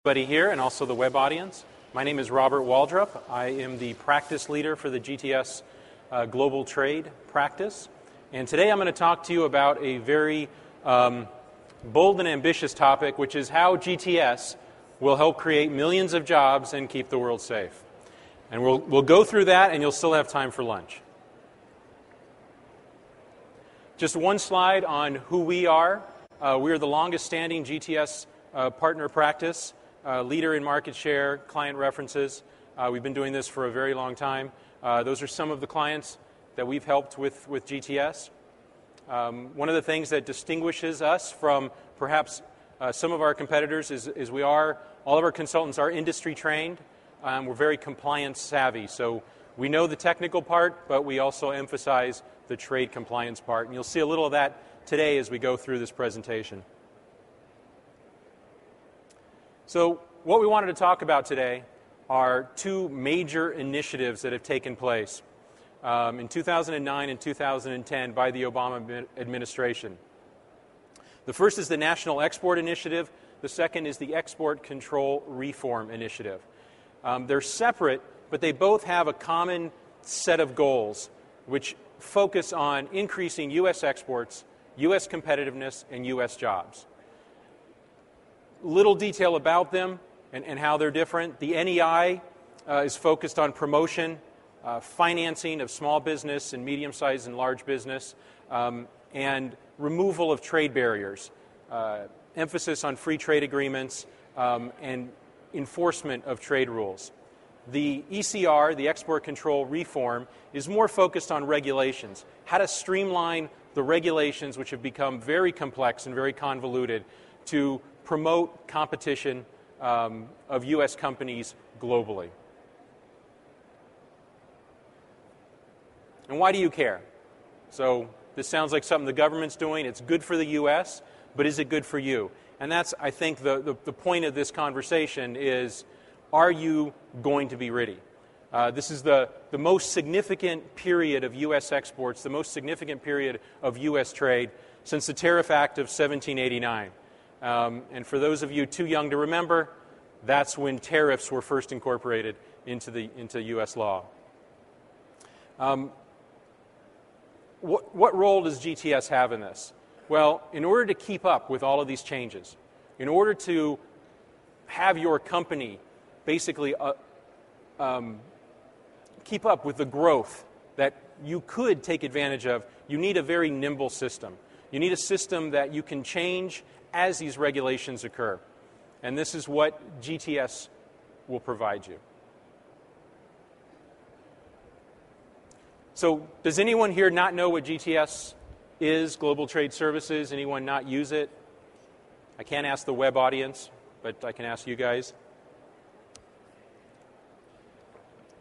Everybody here and also the web audience. My name is Robert Waldrop. I am the practice leader for the GTS Global Trade practice. And today I'm going to talk to you about a very bold and ambitious topic, which is how GTS will help create millions of jobs and keep the world safe. And we'll go through that, and you'll still have time for lunch. Just one slide on who we are. We are the longest-standing GTS partner practice, leader in market share, client references. We've been doing this for a very long time. Those are some of the clients that we've helped with GTS. One of the things that distinguishes us from perhaps some of our competitors is all of our consultants are industry trained. We're very compliance savvy. So we know the technical part, but we also emphasize the trade compliance part. And you'll see a little of that today as we go through this presentation. So what we wanted to talk about today are two major initiatives that have taken place in 2009 and 2010 by the Obama administration. The first is the National Export Initiative. The second is the Export Control Reform Initiative. They're separate, but they both have a common set of goals, which focus on increasing U.S. exports, U.S. competitiveness, and U.S. jobs. Little detail about them and how they're different. The NEI is focused on promotion, financing of small business and medium-sized and large business, and removal of trade barriers, emphasis on free trade agreements, and enforcement of trade rules. The ECR, the Export Control Reform, is more focused on regulations, how to streamline the regulations which have become very complex and very convoluted to promote competition of U.S. companies globally. And why do you care? So this sounds like something the government's doing. It's good for the U.S., but is it good for you? And that's, I think, the point of this conversation is, are you going to be ready? This is the most significant period of U.S. exports, the most significant period of U.S. trade since the Tariff Act of 1789. And for those of you too young to remember, that's when tariffs were first incorporated into U.S. law. What role does GTS have in this? Well, in order to keep up with all of these changes, in order to have your company basically keep up with the growth that you could take advantage of, you need a very nimble system. You need a system that you can change as these regulations occur. And this is what GTS will provide you. So, does anyone here not know what GTS is, Global Trade Services? Anyone not use it? I can't ask the web audience, but I can ask you guys.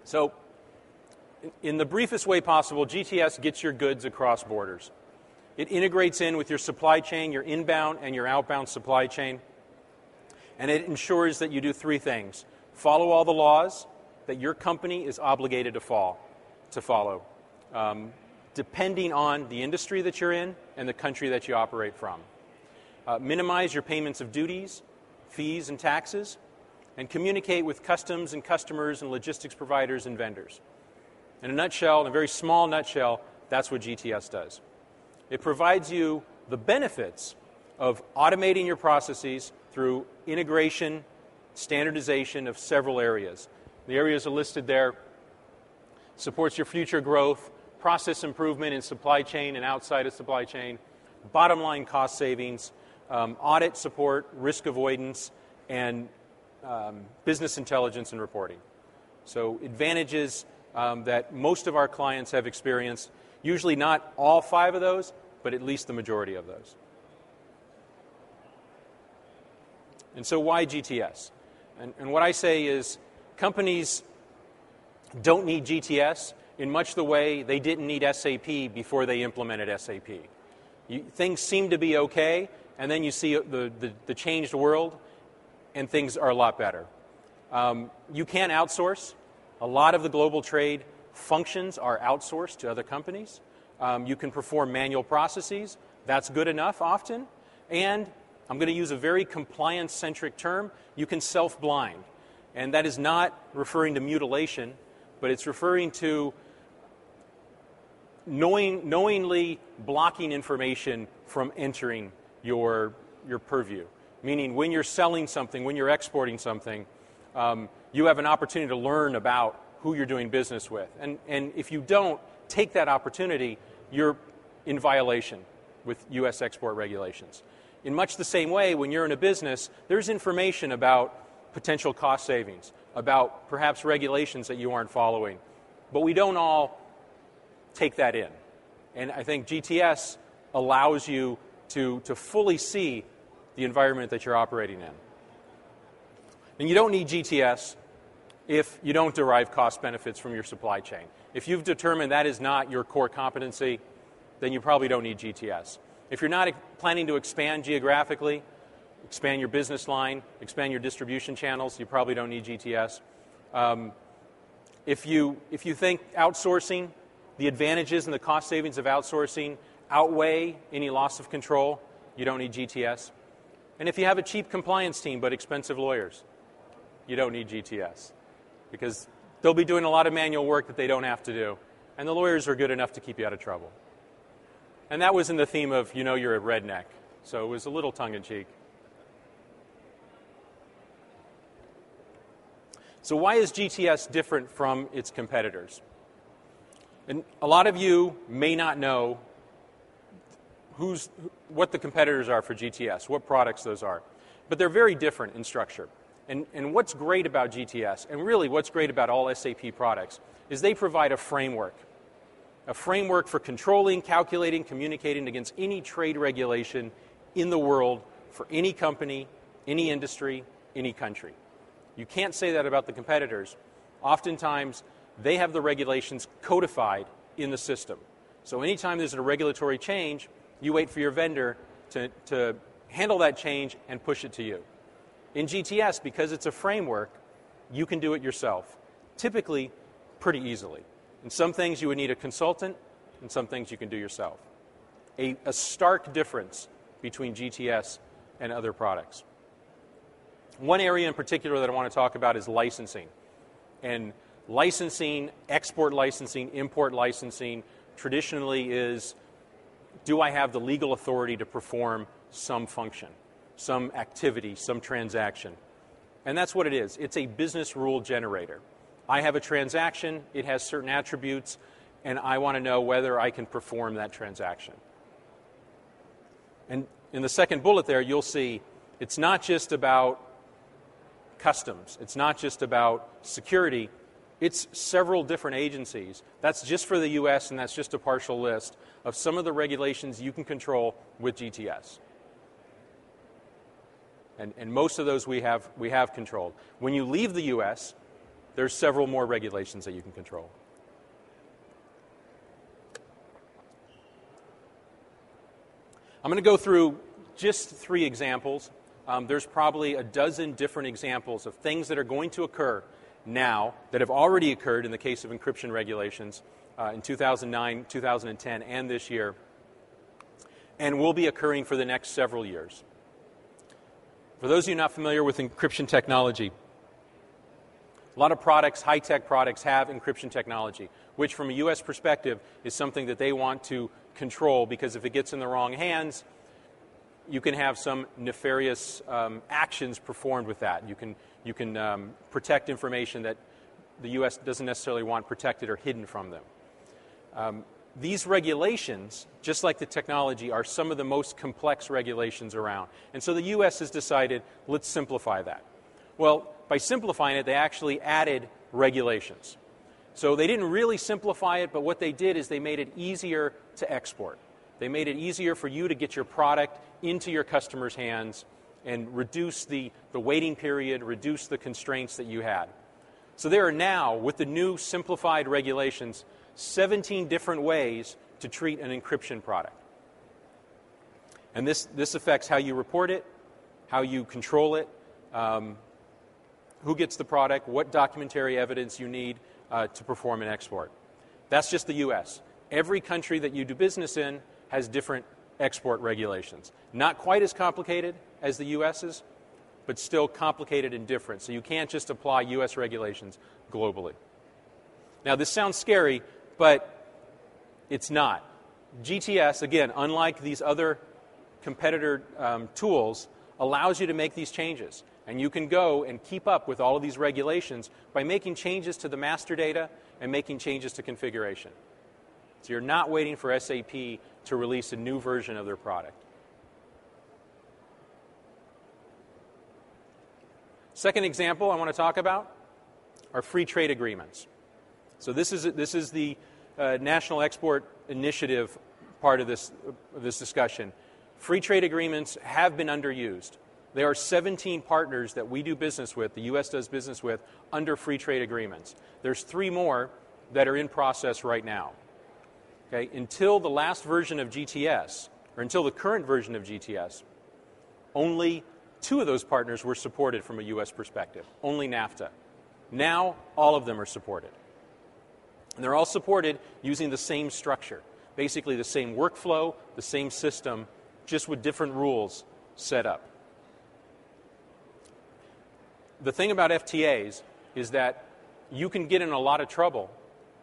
So, in the briefest way possible, GTS gets your goods across borders. It integrates in with your supply chain, your inbound and your outbound supply chain. And it ensures that you do three things. Follow all the laws that your company is obligated to follow, depending on the industry that you're in and the country that you operate from. Minimize your payments of duties, fees, and taxes, and communicate with customs and customers and logistics providers and vendors. In a nutshell, in a very small nutshell, that's what GTS does. It provides you the benefits of automating your processes through integration, standardization of several areas. The areas are listed there. Supports your future growth, process improvement in supply chain and outside of supply chain, bottom line cost savings, audit support, risk avoidance, and business intelligence and reporting. So advantages that most of our clients have experienced, usually not all 5 of those, but at least the majority of those. And so why GTS? And what I say is companies don't need GTS in much the way they didn't need SAP before they implemented SAP. Things seem to be okay, and then you see the changed world, and things are a lot better. You can outsource. A lot of the global trade functions are outsourced to other companies. You can perform manual processes. That's good enough often. And I'm going to use a very compliance-centric term. You can self-blind. And that is not referring to mutilation, but it's referring to knowingly blocking information from entering your purview. Meaning when you're selling something, when you're exporting something, you have an opportunity to learn about who you're doing business with. And if you don't take that opportunity, you're in violation with U.S. export regulations. In much the same way, when you're in a business, there's information about potential cost savings, about perhaps regulations that you aren't following. But we don't all take that in. And I think GTS allows you to fully see the environment that you're operating in. And you don't need GTS if you don't derive cost benefits from your supply chain. If you've determined that is not your core competency, then you probably don't need GTS. If you're not planning to expand geographically, expand your business line, expand your distribution channels, you probably don't need GTS. If you think outsourcing, the advantages and the cost savings of outsourcing outweigh any loss of control, you don't need GTS. And if you have a cheap compliance team but expensive lawyers, you don't need GTS. Because they'll be doing a lot of manual work that they don't have to do. And the lawyers are good enough to keep you out of trouble. And that was in the theme of, you're a redneck. So it was a little tongue-in-cheek. So why is GTS different from its competitors? And a lot of you may not know what the competitors are for GTS, what products those are. But they're very different in structure. And what's great about GTS, and really what's great about all SAP products, is they provide a framework for controlling, calculating, communicating against any trade regulation in the world for any company, any industry, any country. You can't say that about the competitors. Oftentimes, they have the regulations codified in the system. So anytime there's a regulatory change, you wait for your vendor to handle that change and push it to you. In GTS, because it's a framework, you can do it yourself, typically pretty easily. In some things, you would need a consultant, and some things you can do yourself. A stark difference between GTS and other products. One area in particular that I want to talk about is licensing. And licensing, export licensing, import licensing, traditionally is, do I have the legal authority to perform some function, some activity, some transaction? And that's what it is. It's a business rule generator. I have a transaction, it has certain attributes, and I want to know whether I can perform that transaction. And in the second bullet there, you'll see it's not just about customs. It's not just about security. It's several different agencies. That's just for the U.S., and that's just a partial list of some of the regulations you can control with GTS. And most of those we have controlled. When you leave the U.S., there's several more regulations that you can control. I'm going to go through just 3 examples. There's probably a dozen different examples of things that are going to occur now that have already occurred in the case of encryption regulations in 2009, 2010, and this year, and will be occurring for the next several years. For those of you not familiar with encryption technology, a lot of products, high-tech products, have encryption technology, which from a U.S. perspective is something that they want to control, because if it gets in the wrong hands, you can have some nefarious actions performed with that. You can protect information that the U.S. doesn't necessarily want protected or hidden from them. These regulations, just like the technology, are some of the most complex regulations around. And so the U.S. has decided, let's simplify that. Well, by simplifying it, they actually added regulations. So they didn't really simplify it, but what they did is they made it easier to export. They made it easier for you to get your product into your customers' hands and reduce the waiting period, reduce the constraints that you had. So there are now, with the new simplified regulations, 17 different ways to treat an encryption product. And this affects how you report it, how you control it, who gets the product, what documentary evidence you need to perform an export. That's just the U.S. Every country that you do business in has different export regulations. Not quite as complicated, as the U.S.'s, but still complicated and different. So you can't just apply U.S. regulations globally. Now, this sounds scary, but it's not. GTS, again, unlike these other competitor tools, allows you to make these changes. And you can go and keep up with all of these regulations by making changes to the master data and making changes to configuration. So you're not waiting for SAP to release a new version of their product. Second example I want to talk about are free trade agreements. So this is the National Export Initiative part of this discussion. Free trade agreements have been underused. There are 17 partners that we do business with, the U.S. does business with, under free trade agreements. There's 3 more that are in process right now. Okay? Until the last version of GTS, or until the current version of GTS, only 2 of those partners were supported from a U.S. perspective, only NAFTA. Now, all of them are supported. And they're all supported using the same structure, basically the same workflow, the same system, just with different rules set up. The thing about FTAs is that you can get in a lot of trouble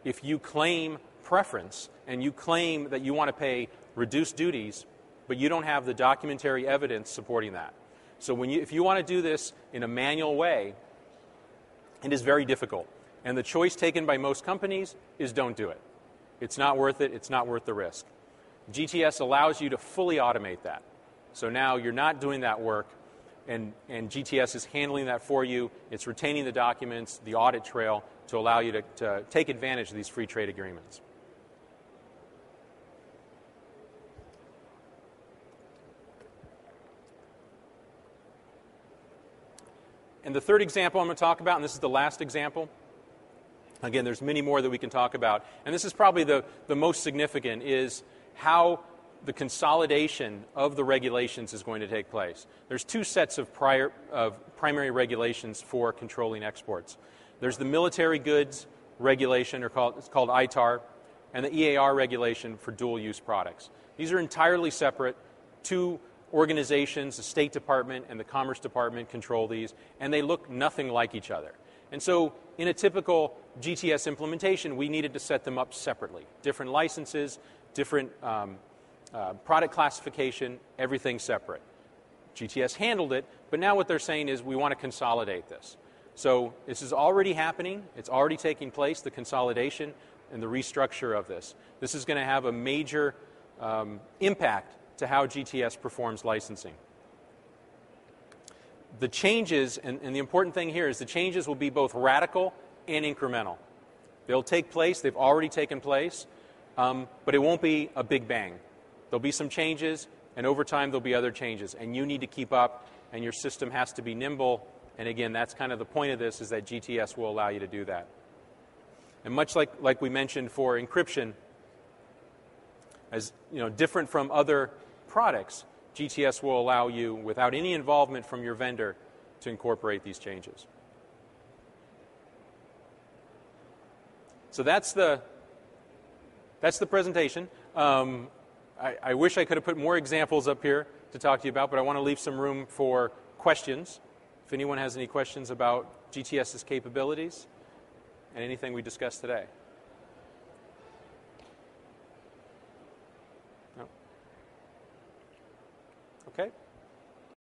if you claim preference and you claim that you want to pay reduced duties, but you don't have the documentary evidence supporting that. So if you want to do this in a manual way, it is very difficult. And the choice taken by most companies is don't do it. It's not worth it. It's not worth the risk. GTS allows you to fully automate that. So now you're not doing that work, and GTS is handling that for you. It's retaining the documents, the audit trail, to allow you to take advantage of these free trade agreements. And the third example I'm going to talk about, and this is the last example. Again, there's many more that we can talk about. And this is probably the most significant, is how the consolidation of the regulations is going to take place. There's 2 sets of primary regulations for controlling exports. There's the military goods regulation, it's called ITAR, and the EAR regulation for dual-use products. These are entirely separate. 2 organizations, the State Department and the Commerce Department, control these, and they look nothing like each other. And so in a typical GTS implementation, we needed to set them up separately. Different licenses, different product classification, everything separate. GTS handled it, but now what they're saying is we want to consolidate this. So this is already happening. It's already taking place, the consolidation and the restructure of this. This is going to have a major impact to how GTS performs licensing. The changes, and the important thing here is the changes will be both radical and incremental. They'll take place, they've already taken place, but it won't be a big bang. There'll be some changes, and over time there'll be other changes, and you need to keep up, and your system has to be nimble, and again, that's kind of the point of this, is that GTS will allow you to do that. And much like we mentioned for encryption, as different from other products, GTS will allow you, without any involvement from your vendor, to incorporate these changes. So that's the presentation. I wish I could have put more examples up here to talk to you about, but I want to leave some room for questions. If anyone has any questions about GTS's capabilities and anything we discussed today.